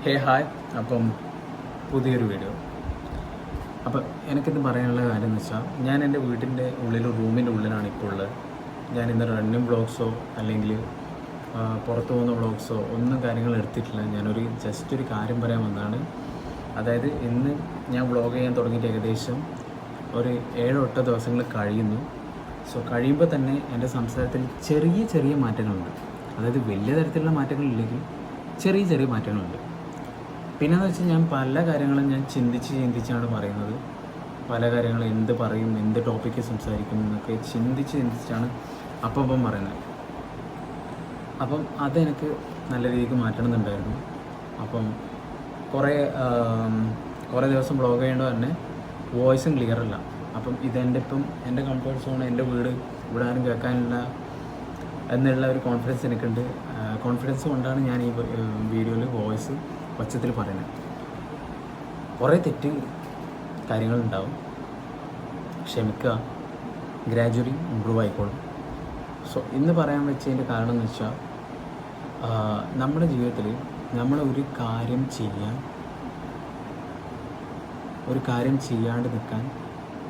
Hi. അപ്പം പുതിയൊരു video. അപ്പം എനിക്കിത് പറയാനുള്ള കാര്യം എന്ന് വെച്ചാൽ, ഞാൻ എൻ്റെ വീട്ടിൻ്റെ ഉള്ളിൽ റൂമിൻ്റെ ഉള്ളിലാണ് ഇപ്പോൾ ഉള്ളത്. ഞാൻ ഇന്ന് റണ്ണിങ് വ്ളോഗ്സോ അല്ലെങ്കിൽ പുറത്തു പോകുന്ന വ്ളോഗ്സോ ഒന്നും കാര്യങ്ങൾ എടുത്തിട്ടില്ല. ഞാനൊരു ജസ്റ്റ് ഒരു കാര്യം പറയാൻ വന്നതാണ്. അതായത് ഇന്ന് ഞാൻ വ്ളോഗ് ചെയ്യാൻ തുടങ്ങിയിട്ട് ഏകദേശം ഒരു 7-8 ദിവസങ്ങൾ കഴിയുന്നു. സോ കഴിയുമ്പോൾ തന്നെ എൻ്റെ സംസാരത്തിൽ ചെറിയ ചെറിയ മാറ്റങ്ങളുണ്ട്. അതായത് വലിയ തരത്തിലുള്ള മാറ്റങ്ങളില്ലെങ്കിൽ ചെറിയ ചെറിയ മാറ്റങ്ങളുണ്ട്. പിന്നെയെന്ന് വെച്ചാൽ ഞാൻ പല കാര്യങ്ങളും ഞാൻ ചിന്തിച്ചാണ് പറയുന്നത്. പല കാര്യങ്ങളും എന്ത് പറയും, എന്ത് ടോപ്പിക്ക് സംസാരിക്കും എന്നൊക്കെ ചിന്തിച്ചാണ് അപ്പം പറയുന്നത്. അപ്പം അതെനിക്ക് നല്ല രീതിക്ക് മാറ്റണമെന്നുണ്ടായിരുന്നു. അപ്പം കുറേ ദിവസം വ്ളോഗ് ചെയ്യേണ്ടത് തന്നെ വോയിസും ക്ലിയർ അല്ല. അപ്പം എൻ്റെ കംഫർട്ട് സോൺ, എൻ്റെ വീട്, ഇവിടെ ആരും കേൾക്കാനില്ല എന്നുള്ള ഒരു കോൺഫിഡൻസ് എനിക്കുണ്ട്. കോൺഫിഡൻസ് കൊണ്ടാണ് ഞാൻ ഈ വീഡിയോയിൽ വോയിസ് ഒച്ചത്തിൽ പറയുന്നത്. കുറേ കാര്യങ്ങളുണ്ടാവും, ക്ഷമിക്കുക, ഗ്രാജുവലി ഇമ്പ്രൂവ് ആയിക്കോളും. സോ ഇന്ന് പറയാൻ വെച്ചതിൻ്റെ കാരണം എന്ന് വെച്ചാൽ, നമ്മുടെ ജീവിതത്തിൽ നമ്മൾ ഒരു കാര്യം ചെയ്യാണ്ട് നിൽക്കാൻ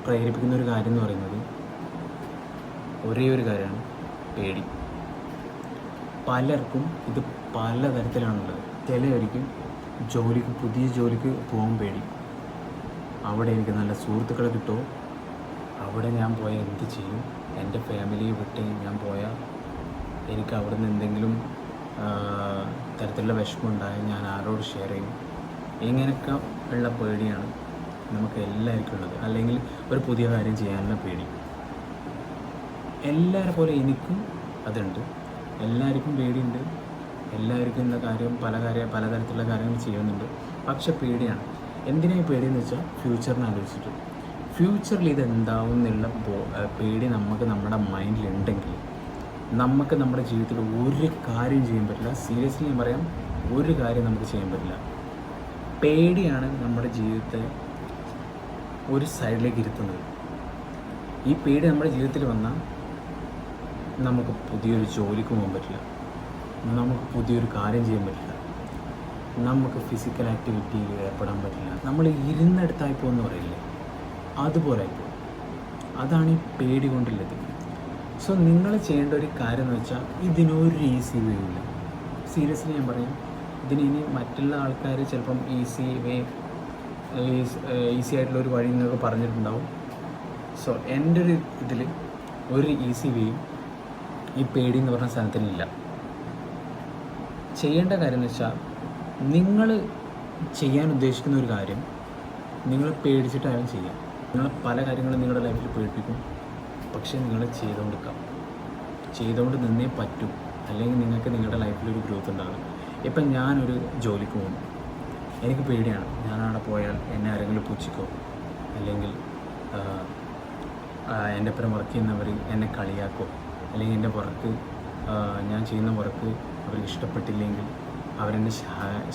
പ്രേരിപ്പിക്കുന്ന ഒരു കാര്യം എന്ന് പറയുന്നത് ഒരേ ഒരു കാര്യമാണ്: പേടി. പലർക്കും ഇത് പലതരത്തിലാണുള്ളത്. ചിലവർക്ക് പുതിയ ജോലിക്ക് പോകാൻ പേടി. അവിടെ എനിക്ക് നല്ല സുഹൃത്തുക്കളെ കിട്ടുമോ, അവിടെ ഞാൻ പോയാൽ എന്ത് ചെയ്യും, എൻ്റെ ഫാമിലിയെ വിട്ട് ഞാൻ പോയാൽ എനിക്ക് അവിടെ നിന്ന് എന്തെങ്കിലും തരത്തിലുള്ള വിഷമമുണ്ടായാൽ ഞാൻ ആരോട് ഷെയർ ചെയ്യും, ഇങ്ങനെയൊക്കെ ഉള്ള പേടിയാണ് നമുക്ക് എല്ലാവർക്കും ഉള്ളത്. അല്ലെങ്കിൽ ഒരു പുതിയ കാര്യം ചെയ്യാനുള്ള പേടി. എല്ലാവരെ പോലെ എനിക്കും അതുണ്ട്. എല്ലാവർക്കും പേടിയുണ്ട്. എല്ലാവർക്കും ഇന്ന കാര്യം പലതരത്തിലുള്ള കാര്യങ്ങൾ ചെയ്യുന്നുണ്ട്. പക്ഷെ പേടിയാണ്. എന്തിനായി പേടിയെന്ന് വെച്ചാൽ, ഫ്യൂച്ചറിനെ ആലോചിച്ചിട്ട്. ഫ്യൂച്ചറിൽ ഇതെന്താവും എന്നുള്ള പേടി നമ്മുടെ മൈൻഡിലുണ്ടെങ്കിൽ നമുക്ക് നമ്മുടെ ജീവിതത്തിൽ ഒരു കാര്യം ചെയ്യാൻ പറ്റില്ല. സീരിയസ്ലി ഞാൻ പറയാം, ഒരു കാര്യം നമുക്ക് ചെയ്യാൻ പറ്റില്ല. പേടിയാണ് നമ്മുടെ ജീവിതത്തെ ഒരു സൈഡിലേക്ക് ഇരുത്തുന്നത്. ഈ പേടി നമ്മുടെ ജീവിതത്തിൽ വന്നാൽ നമുക്ക് പുതിയൊരു ജോലിക്ക് പോകാൻ പറ്റില്ല, നമുക്ക് പുതിയൊരു കാര്യം ചെയ്യാൻ പറ്റില്ല, നമുക്ക് ഫിസിക്കൽ ആക്ടിവിറ്റിയിൽ ഏർപ്പെടാൻ പറ്റില്ല. നമ്മൾ ഇരുന്നിടത്തായി പോകുമെന്ന് പറയില്ലേ, അതുപോലെ ആയിപ്പോകും. അതാണ് ഈ പേടി കൊണ്ടുള്ളത്. സോ നിങ്ങൾ ചെയ്യേണ്ട ഒരു കാര്യം എന്ന് വെച്ചാൽ, ഇതിനൊരു ഈസി വേ ഇല്ല. സീരിയസ്ലി ഞാൻ പറയാം, ഇതിനി മറ്റുള്ള ആൾക്കാർ ചിലപ്പം ഈസി ആയിട്ടുള്ളൊരു വഴി നിങ്ങൾക്ക് പറഞ്ഞിട്ടുണ്ടാവും. സോ എൻ്റെ ഒരു ഇതിൽ ഒരു ഈസി വേയും ഈ പേടി എന്ന് പറഞ്ഞ സാധനത്തിനില്ല. ചെയ്യേണ്ട കാര്യം എന്ന് വെച്ചാൽ, നിങ്ങൾ ചെയ്യാൻ ഉദ്ദേശിക്കുന്ന ഒരു കാര്യം നിങ്ങൾ പേടിച്ചിട്ടായാലും ചെയ്യാം. നിങ്ങൾ പല കാര്യങ്ങളും നിങ്ങളുടെ ലൈഫിൽ പേടിപ്പിക്കും. പക്ഷേ നിങ്ങൾ ചെയ്തുകൊണ്ട് നിന്നേ പറ്റൂ. അല്ലെങ്കിൽ നിങ്ങൾക്ക് നിങ്ങളുടെ ലൈഫിലൊരു ഗ്രോത്ത് ഉണ്ടാകും. ഇപ്പം ഞാനൊരു ജോലിക്ക് പോകും, എനിക്ക് പേടിയാണ്. ഞാനവിടെ പോയാൽ എന്നെ ആരെങ്കിലും പുച്ഛിക്കോ, അല്ലെങ്കിൽ എൻ്റെ ഒപ്പം വർക്ക് ചെയ്യുന്നവർ എന്നെ കളിയാക്കോ, അല്ലെങ്കിൽ എൻ്റെ ഞാൻ ചെയ്യുന്ന വർക്ക് അവർക്ക് ഇഷ്ടപ്പെട്ടില്ലെങ്കിൽ അവരെന്നെ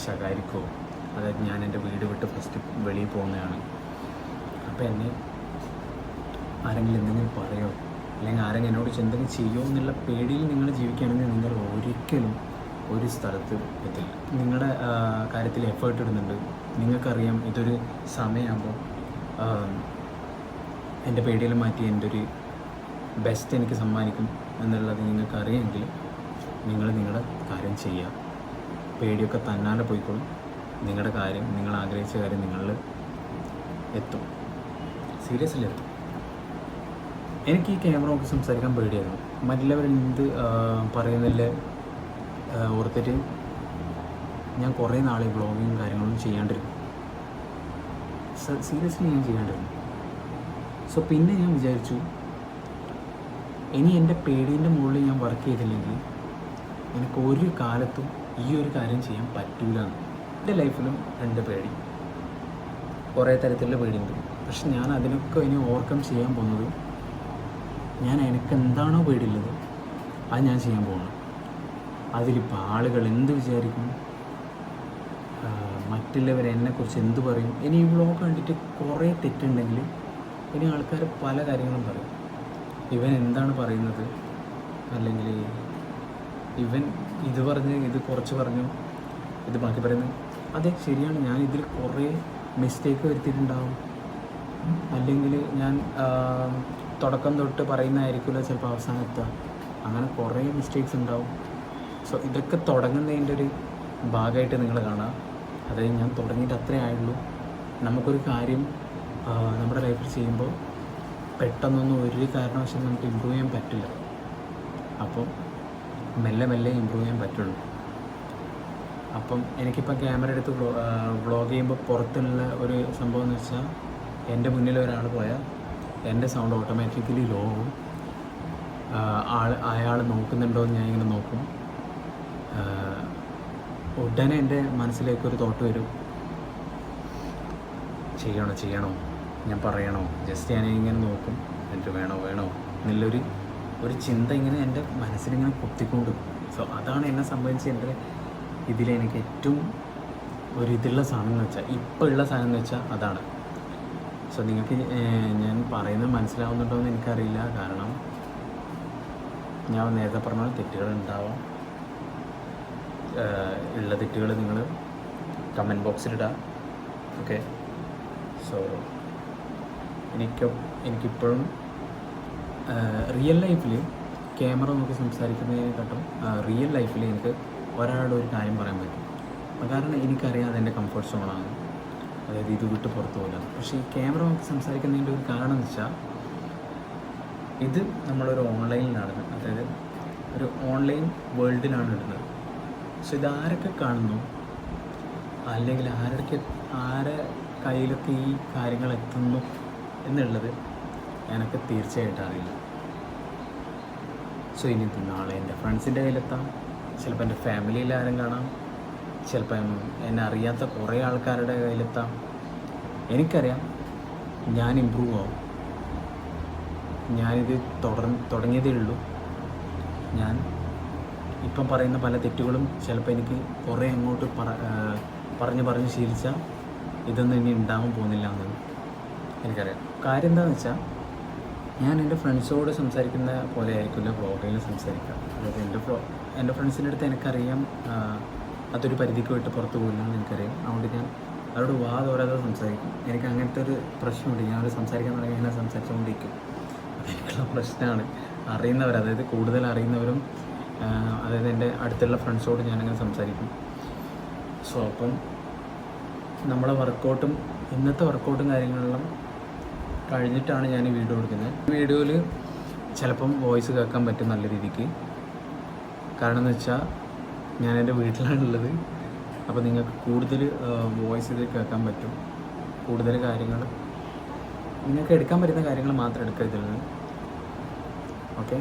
ശകാരിക്കോ. അതായത് ഞാൻ എൻ്റെ വീട് വിട്ട് ഫസ്റ്റ് വെളിയിൽ പോകുന്നതാണ്, അപ്പോൾ എന്നെ ആരെങ്കിലും എന്തെങ്കിലും പറയോ, അല്ലെങ്കിൽ ആരെങ്കിലും എന്നോട് എന്തെങ്കിലും ചെയ്യുമോ എന്നുള്ള പേടിയിൽ നിങ്ങൾ ജീവിക്കുകയാണെങ്കിൽ നിങ്ങൾ ഒരിക്കലും ഒരു സ്ഥലത്ത് എത്തില്ല. നിങ്ങളുടെ കാര്യത്തിൽ എഫേർട്ട് ഇടുന്നുണ്ട്, നിങ്ങൾക്കറിയാം ഇതൊരു സമയമാകുമ്പോൾ എൻ്റെ പേടിയെല്ലാം മാറ്റി എൻ്റെ ഒരു ബെസ്റ്റ് എനിക്ക് സമ്മാനിക്കും എന്നുള്ളത് നിങ്ങൾക്കറിയാമെങ്കിൽ നിങ്ങളുടെ കാര്യം ചെയ്യുക. പേടിയൊക്കെ തന്നാലെ പോയിക്കോളും. നിങ്ങളുടെ കാര്യം, നിങ്ങൾ ആഗ്രഹിച്ച കാര്യം നിങ്ങളിൽ എത്തും. സീരിയസ്ലി എത്തും. എനിക്ക് ഈ ക്യാമറ നോക്കി സംസാരിക്കാൻ പേടിയായിരുന്നു. മറ്റുള്ളവരെന്ത് പറയുന്നില്ല ഓർത്തിട്ട് ഞാൻ കുറേ നാളെ വ്ളോഗിങ് കാര്യങ്ങളൊന്നും ചെയ്യാണ്ടിരുന്നു. സീരിയസ്ലി ഞാൻ ചെയ്യാണ്ടിരുന്നു. സോ പിന്നെ ഞാൻ വിചാരിച്ചു, ഇനി എൻ്റെ പേടീൻ്റെ മുകളിൽ ഞാൻ വർക്ക് ചെയ്തില്ലെങ്കിൽ എനിക്ക് ഒരു കാലത്തും ഈ ഒരു കാര്യം ചെയ്യാൻ പറ്റൂല എന്ന്. എൻ്റെ ലൈഫിലും എൻ്റെ പേടി, കുറേ തരത്തിലുള്ള പേടിയുണ്ട്. പക്ഷെ ഞാൻ അതിനൊക്കെ ഇനി ഓവർകം ചെയ്യാൻ പോകുന്നത്, എനിക്ക് എന്താണോ പേടിയുള്ളത് അത് ഞാൻ ചെയ്യാൻ പോകുന്നു. അതിലിപ്പോൾ ആളുകൾ എന്ത് വിചാരിക്കും, മറ്റുള്ളവർ എന്നെക്കുറിച്ച് എന്ത് പറയും. ഇനി ഈ വ്ളോഗ് കണ്ടിട്ട് കുറേ തെറ്റുണ്ടെങ്കിൽ ഇനി ആൾക്കാർ പല കാര്യങ്ങളും പറയും. ഇവൻ എന്താണ് പറയുന്നത്, അല്ലെങ്കിൽ ഇവൻ ഇത് കുറച്ച് പറഞ്ഞു, ഇത് ബാക്കി പറയുന്നത് അതെ ശരിയാണ്, ഞാൻ ഇതിൽ കുറേ മിസ്റ്റേക്ക് വരുത്തിയിട്ടുണ്ടാവും. അല്ലെങ്കിൽ ഞാൻ തുടക്കം തൊട്ട് പറയുന്നതായിരിക്കില്ല ചിലപ്പോൾ അവസാനം എത്തുക. അങ്ങനെ കുറേ മിസ്റ്റേക്സ് ഉണ്ടാവും. സോ ഇതൊക്കെ തുടങ്ങുന്നതിൻ്റെ ഒരു ഭാഗമായിട്ട് നിങ്ങൾ കാണുക. അതായത് ഞാൻ തുടങ്ങിയിട്ട് അത്രേ ആയുള്ളൂ. നമുക്കൊരു കാര്യം നമ്മുടെ ലൈഫിൽ ചെയ്യുമ്പോൾ പെട്ടെന്നൊന്നും ഒരു കാരണവശാലും നമുക്ക് ഇമ്പ്രൂവ് ചെയ്യാൻ പറ്റില്ല. അപ്പം മെല്ലെ മെല്ലെ ഇമ്പ്രൂവ് ചെയ്യാൻ പറ്റുള്ളൂ. അപ്പം എനിക്കിപ്പം ക്യാമറ എടുത്ത് വ്ളോഗ് ചെയ്യുമ്പോൾ പുറത്തുള്ള ഒരു സംഭവം എന്ന് വെച്ചാൽ, എൻ്റെ മുന്നിൽ ഒരാൾ പോയാൽ എൻ്റെ സൗണ്ട് ഓട്ടോമാറ്റിക്കലി ലോ ആവും. അയാൾ നോക്കുന്നുണ്ടോ എന്ന് ഞാനിങ്ങനെ നോക്കും. ഉടനെ എൻ്റെ മനസ്സിലേക്കൊരു തോട്ട് വരും, ചെയ്യണോ ഞാൻ പറയണോ, ജസ്റ്റ് ഞാനിങ്ങനെ നോക്കും, എന്നിട്ട് വേണോ എന്നുള്ളൊരു ചിന്ത ഇങ്ങനെ എൻ്റെ മനസ്സിലിങ്ങനെ കുത്തിക്കൊണ്ട്. സോ അതാണ് എന്നെ സംബന്ധിച്ച് എൻ്റെ ഇതിലെനിക്ക് ഏറ്റവും ഇതുള്ള സാധനം എന്ന് വെച്ചാൽ, ഇപ്പോൾ ഉള്ള സാധനം എന്ന് വെച്ചാൽ അതാണ്. സോ നിങ്ങൾക്ക് ഞാൻ പറയുന്നത് മനസ്സിലാവുന്നുണ്ടോ എന്ന് എനിക്കറിയില്ല. കാരണം ഞാൻ നേരത്തെ പറഞ്ഞ തെറ്റുകളുണ്ടാവാം. ഉള്ള തെറ്റുകൾ നിങ്ങൾ കമൻറ്റ് ബോക്സിലിടാം. ഓക്കെ. സോ എനിക്കിപ്പോഴും റിയൽ ലൈഫിൽ ക്യാമറ നോക്കി സംസാരിക്കുന്നതിനെക്കാട്ടും റിയൽ ലൈഫിൽ എനിക്ക് ഒരാളുടെ ഒരു കാര്യം പറയാൻ പറ്റും. കാരണം എനിക്കറിയാം അതെൻ്റെ കംഫർട്ട് സോണാണ്, അതായത് ഇത് വിട്ട് പുറത്തു പോകില്ല. പക്ഷേ ഈ ക്യാമറ നോക്കി സംസാരിക്കുന്നതിൻ്റെ ഒരു കാരണം എന്ന് വെച്ചാൽ, ഇത് നമ്മളൊരു ഓൺലൈനിലാണ്, അതായത് ഒരു ഓൺലൈൻ വേൾഡിലാണ് ഇടുന്നത്. സോ ഇതാരൊക്കെ കാണുന്നു, അല്ലെങ്കിൽ ആരെ കയ്യിലൊക്കെ ഈ കാര്യങ്ങൾ എത്തുന്നു എന്നുള്ളത് എനിക്ക് തീർച്ചയായിട്ടും അറിയില്ല. സോ ഇനി നാളെ എൻ്റെ ഫ്രണ്ട്സിൻ്റെ കയ്യിലെത്താം, ചിലപ്പോൾ എൻ്റെ ഫാമിലിയിൽ ആരും കാണാം, ചിലപ്പം എന്നെ അറിയാത്ത കുറേ ആൾക്കാരുടെ കയ്യിലെത്താം. എനിക്കറിയാം ഞാൻ ഇമ്പ്രൂവ് ആവും. ഞാനിത് തുടങ്ങിയതേ ഉള്ളൂ. ഞാൻ ഇപ്പം പറയുന്ന പല തെറ്റുകളും ചിലപ്പോൾ എനിക്ക് കുറേ അങ്ങോട്ട് പറഞ്ഞ് ശീലിച്ചാൽ ഇതൊന്നും ഇനി ഉണ്ടാവാൻ പോകുന്നില്ല എന്നത് എനിക്കറിയാം. കാര്യം എന്താണെന്ന് വെച്ചാൽ, ഞാൻ എൻ്റെ ഫ്രണ്ട്സോട് സംസാരിക്കുന്ന പോലെ ആയിരിക്കില്ല വ്ളോഗിൽ സംസാരിക്കുക. അതായത് എൻ്റെ ഫ്രണ്ട്സിൻ്റെ അടുത്ത് എനിക്കറിയാം അതൊരു പരിധിക്ക് വിട്ട് പുറത്ത് പോകില്ല എന്ന് എനിക്കറിയാം. അതുകൊണ്ട് ഞാൻ അവരോട് തോരാതെ സംസാരിക്കും. എനിക്ക് അങ്ങനത്തെ ഒരു പ്രശ്നമുണ്ട്. ഞാൻ അവർ സംസാരിക്കാൻ തുടങ്ങി ഞാൻ സംസാരിച്ചുകൊണ്ടിരിക്കും. അതെനിക്കുള്ള പ്രശ്നമാണ്. അറിയുന്നവർ, അതായത് കൂടുതൽ അറിയുന്നവരും, അതായത് എൻ്റെ അടുത്തുള്ള ഫ്രണ്ട്സോട് ഞാനങ്ങനെ സംസാരിക്കും. സോ അപ്പം നമ്മളെ ഇന്നത്തെ വർക്കൗട്ടും കാര്യങ്ങളെല്ലാം കഴിഞ്ഞിട്ടാണ് ഞാൻ ഈ വീഡിയോ എടുക്കുന്നത്. ഈ വീഡിയോയിൽ ചിലപ്പം വോയിസ് കേൾക്കാൻ പറ്റും നല്ല രീതിക്ക്. കാരണം എന്ന് വെച്ചാൽ ഞാൻ എൻ്റെ വീട്ടിലാണുള്ളത്. അപ്പോൾ നിങ്ങൾക്ക് കൂടുതൽ വോയിസ് ഇത് കേൾക്കാൻ പറ്റും. കൂടുതൽ കാര്യങ്ങൾ നിങ്ങൾക്ക് എടുക്കാൻ പറ്റുന്ന കാര്യങ്ങൾ മാത്രം എടുക്കരുത്. ഓക്കെ.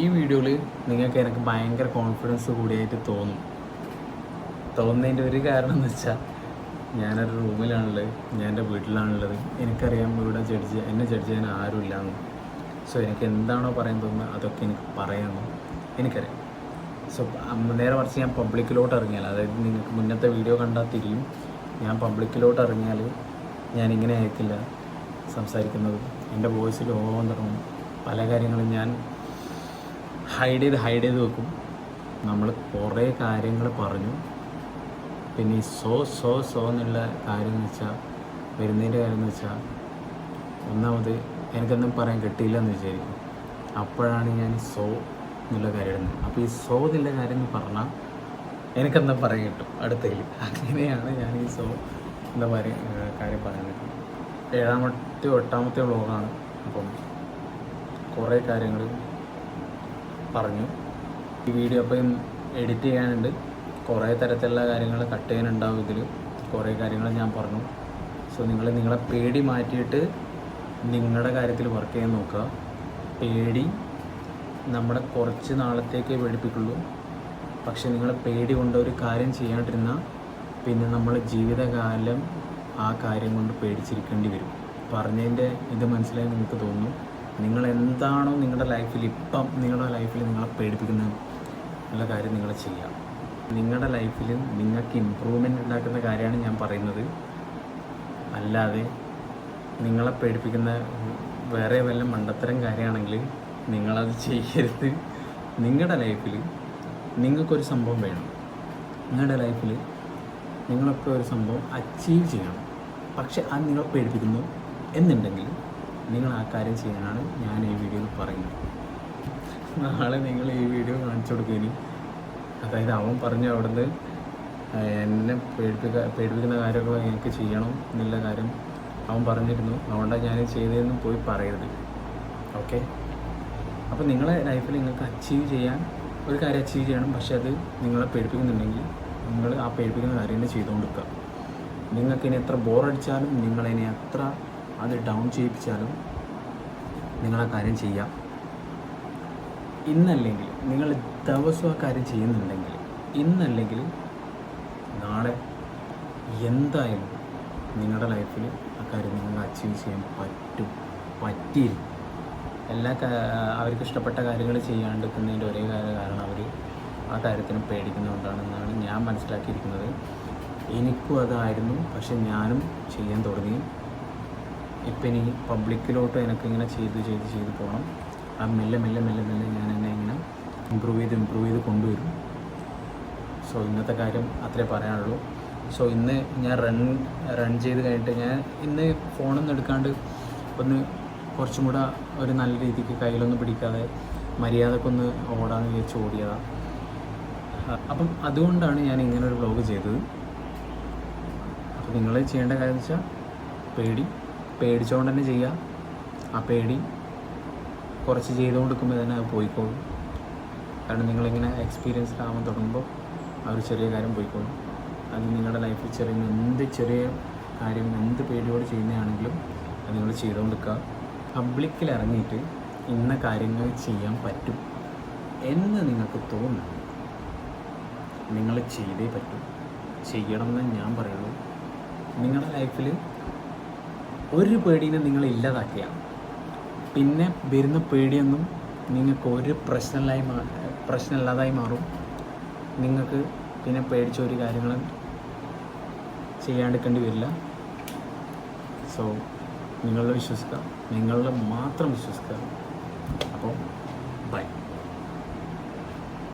ഈ വീഡിയോയിൽ നിങ്ങൾക്ക് എനിക്ക് ഭയങ്കര കോൺഫിഡൻസ് കൂടിയായിട്ട് തോന്നുന്നതിൻ്റെ ഒരു കാരണം എന്ന് വെച്ചാൽ, ഞാനൊരു റൂമിലാണുള്ളത്, ഞാൻ എൻ്റെ വീട്ടിലാണുള്ളത്. എനിക്കറിയാം ഇവിടെ എന്നെ ജഡ്ജ് ചെയ്യാൻ ആരുമില്ലാന്ന്. സോ എനിക്ക് എന്താണോ പറയാൻ തോന്നുന്നത് അതൊക്കെ എനിക്ക് പറയാമെന്ന് എനിക്കറിയാം. സോ നേരെ മറിച്ച് ഞാൻ പബ്ലിക്കിലോട്ട് ഇറങ്ങിയാൽ, അതായത് നിങ്ങൾക്ക് മുന്നത്തെ വീഡിയോ കണ്ടാൽ തിരിയും, ഞാൻ പബ്ലിക്കിലോട്ട് ഇറങ്ങിയാൽ ഞാനിങ്ങനെ ആയിരിക്കില്ല സംസാരിക്കുന്നത്. എൻ്റെ വോയിസിൽ ഓവൻ തുടങ്ങും. പല കാര്യങ്ങളും ഞാൻ ഹൈഡ് ചെയ്ത് വെക്കും. നമ്മൾ കുറേ കാര്യങ്ങൾ പറഞ്ഞു. പിന്നെ ഈ സോ എന്നുള്ള കാര്യം എന്ന് വെച്ചാൽ, വരുന്നതിൻ്റെ കാര്യം എന്ന് വെച്ചാൽ, ഒന്നാമത് എനിക്കൊന്നും പറയാൻ കിട്ടിയില്ല എന്ന് വിചാരിക്കും. അപ്പോഴാണ് ഞാൻ സോ എന്നുള്ള കാര്യം ഇടുന്നത്. അപ്പോൾ ഈ സോ എന്നുള്ള കാര്യം എന്ന് പറഞ്ഞാൽ എനിക്കെന്താ പറയാൻ കിട്ടും അടുത്തതിൽ. അങ്ങനെയാണ് ഞാൻ ഈ സോ എന്താ കാര്യം പറയാൻ കിട്ടും. 7ാമത്തെ 8ാമത്തെ വ്ളോഗാണ്. അപ്പം കുറേ കാര്യങ്ങൾ പറഞ്ഞു. ഈ വീഡിയോ അപ്പം എഡിറ്റ് ചെയ്യാനുണ്ട്. കുറേ തരത്തിലുള്ള കാര്യങ്ങൾ കട്ട് ചെയ്യാനുണ്ടാവും. ഇതിൽ കുറേ കാര്യങ്ങൾ ഞാൻ പറഞ്ഞു. സോ നിങ്ങളെ പേടി മാറ്റിയിട്ട് നിങ്ങളുടെ കാര്യത്തിൽ വർക്ക് ചെയ്യാൻ നോക്കുക. പേടി നമ്മളെ കുറച്ച് നാളത്തേക്കേ പേടിപ്പിക്കുള്ളൂ. പക്ഷെ നിങ്ങൾ പേടി കൊണ്ട് ഒരു കാര്യം ചെയ്യാണ്ടിരുന്നാൽ പിന്നെ നമ്മൾ ജീവിതകാലം ആ കാര്യം കൊണ്ട് പേടിച്ചിരിക്കേണ്ടി വരും. പറഞ്ഞതിൻ്റെ ഇത് മനസ്സിലായി നിങ്ങൾക്ക് തോന്നുന്നു. നിങ്ങൾ എന്താണോ നിങ്ങളുടെ ലൈഫിൽ നിങ്ങളെ പേടിപ്പിക്കുന്നത് ഉള്ള കാര്യം നിങ്ങൾ ചെയ്യാം. നിങ്ങളുടെ ലൈഫിൽ നിങ്ങൾക്ക് ഇമ്പ്രൂവ്മെൻ്റ് ഉണ്ടാക്കുന്ന കാര്യമാണ് ഞാൻ പറയുന്നത്. അല്ലാതെ നിങ്ങളെ പേടിപ്പിക്കുന്ന വേറെ വല്ല മണ്ടത്തരം കാര്യമാണെങ്കിൽ നിങ്ങളത് ചെയ്യരുത്. നിങ്ങളുടെ ലൈഫിൽ നിങ്ങൾക്കൊരു സംഭവം വേണം. നിങ്ങളുടെ ലൈഫിൽ നിങ്ങളൊക്കെ ഒരു സംഭവം അച്ചീവ് ചെയ്യണം. പക്ഷെ അത് നിങ്ങളെ പേടിപ്പിക്കുന്നു എന്നുണ്ടെങ്കിൽ നിങ്ങൾ ആ കാര്യം ചെയ്യാനാണ് ഞാൻ ഈ വീഡിയോയിൽ പറയുന്നത്. നാളെ നിങ്ങൾ ഈ വീഡിയോ കാണിച്ചു കൊടുക്കുകയും അതായത് അവൻ പറഞ്ഞ അവിടുന്ന് എന്നെ പേടിപ്പിക്കുന്ന കാര്യമൊക്കെ എനിക്ക് ചെയ്യണം എന്നുള്ള കാര്യം അവൻ പറഞ്ഞിരുന്നു. അതുകൊണ്ടാണ് ഞാൻ ചെയ്തതെന്നും പോയി പറയരുത്. ഓക്കെ? അപ്പോൾ നിങ്ങളെ ലൈഫിൽ നിങ്ങൾക്ക് അച്ചീവ് ചെയ്യാൻ ഒരു കാര്യം അച്ചീവ് ചെയ്യണം. പക്ഷേ അത് നിങ്ങളെ പേടിപ്പിക്കുന്നുണ്ടെങ്കിൽ നിങ്ങൾ ആ പേടിപ്പിക്കുന്ന കാര്യം തന്നെ ചെയ്തുകൊണ്ടിരിക്കുക. നിങ്ങൾക്കിനി എത്ര ബോറടിച്ചാലും നിങ്ങളിനി എത്ര അത് ഡൗൺ ചെയ്യിപ്പിച്ചാലും നിങ്ങളാ കാര്യം ചെയ്യാം. ഇന്നല്ലെങ്കിൽ നിങ്ങൾ ദിവസവും ആ കാര്യം ചെയ്യുന്നുണ്ടെങ്കിൽ ഇന്നല്ലെങ്കിൽ നാളെ എന്തായാലും നിങ്ങളുടെ ലൈഫിൽ ആ കാര്യം നിങ്ങൾക്ക് അച്ചീവ് ചെയ്യാൻ പറ്റിയിരിക്കും. അവർക്ക് ഇഷ്ടപ്പെട്ട കാര്യങ്ങൾ ചെയ്യാണ്ടിരിക്കുന്നതിൻ്റെ ഒരേ കാരണം അവർ ആ കാര്യത്തിന് പേടിക്കുന്നതുകൊണ്ടാണെന്നാണ് ഞാൻ മനസ്സിലാക്കിയിരിക്കുന്നത്. എനിക്കും അതായിരുന്നു. പക്ഷെ ഞാനും ചെയ്യാൻ തുടങ്ങി. ഇപ്പം ഇനി പബ്ലിക്കിലോട്ട് എനിക്കിങ്ങനെ ചെയ്ത് പോകണം. ആ മെല്ലെ ഞാൻ എന്നെ ഇങ്ങനെ ഇമ്പ്രൂവ് ചെയ്ത് കൊണ്ടുവരും. സോ ഇന്നത്തെ കാര്യം അത്രേ പറയാനുള്ളൂ. സോ ഇന്ന് ഞാൻ റൺ ചെയ്ത് കഴിഞ്ഞിട്ട് ഞാൻ ഇന്ന് ഫോണൊന്നും എടുക്കാണ്ട് ഒന്ന് കുറച്ചും കൂടെ ഒരു നല്ല രീതിക്ക് കയ്യിലൊന്നും പിടിക്കാതെ മര്യാദക്കൊന്ന് ഓടാന്ന് വിചാരിച്ച് ഓടിയതാണ്. അപ്പം അതുകൊണ്ടാണ് ഞാൻ ഇങ്ങനൊരു വ്ലോഗ് ചെയ്തത്. അപ്പോൾ നിങ്ങൾ ചെയ്യേണ്ട കാര്യം എന്ന് വെച്ചാൽ പേടിച്ചുകൊണ്ട് തന്നെ ചെയ്യുക. ആ പേടി കുറച്ച് ചെയ്തുകൊണ്ടിരിക്കുമ്പോൾ തന്നെ അത് പോയിക്കോളും. കാരണം നിങ്ങളിങ്ങനെ എക്സ്പീരിയൻസ്ഡ് ആവാൻ തുടങ്ങുമ്പോൾ ആ ഒരു ചെറിയ കാര്യം പോയിക്കോളും. അത് നിങ്ങളുടെ ലൈഫിൽ ചെറിയ കാര്യം എന്ത് പേടിയോട് ചെയ്യുന്നതാണെങ്കിലും അത് നിങ്ങൾ ചെയ്തുകൊണ്ടിരിക്കുക. പബ്ലിക്കിൽ ഇറങ്ങിയിട്ട് ഇന്ന കാര്യങ്ങൾ ചെയ്യാൻ പറ്റും എന്ന് നിങ്ങൾക്ക് തോന്നുന്നു, നിങ്ങൾ ചെയ്തേ പറ്റും. ചെയ്യണം എന്ന് ഞാൻ പറയുള്ളൂ. നിങ്ങളുടെ ലൈഫിൽ ഒരു പേടീനെ നിങ്ങൾ ഇല്ലാതാക്കിയ പിന്നെ വരുന്ന പേടിയൊന്നും നിങ്ങൾക്ക് ഒരു പ്രശ്നമില്ലാതായി മാറും. നിങ്ങൾക്ക് പിന്നെ പേടിച്ച ഒരു കാര്യങ്ങളും ചെയ്യാണ്ടിരിക്കേണ്ടി വരില്ല. സോ നിങ്ങളിൽ വിശ്വസിക്കുക, നിങ്ങളിൽ മാത്രം വിശ്വസിക്കുക. അപ്പോൾ ബൈ.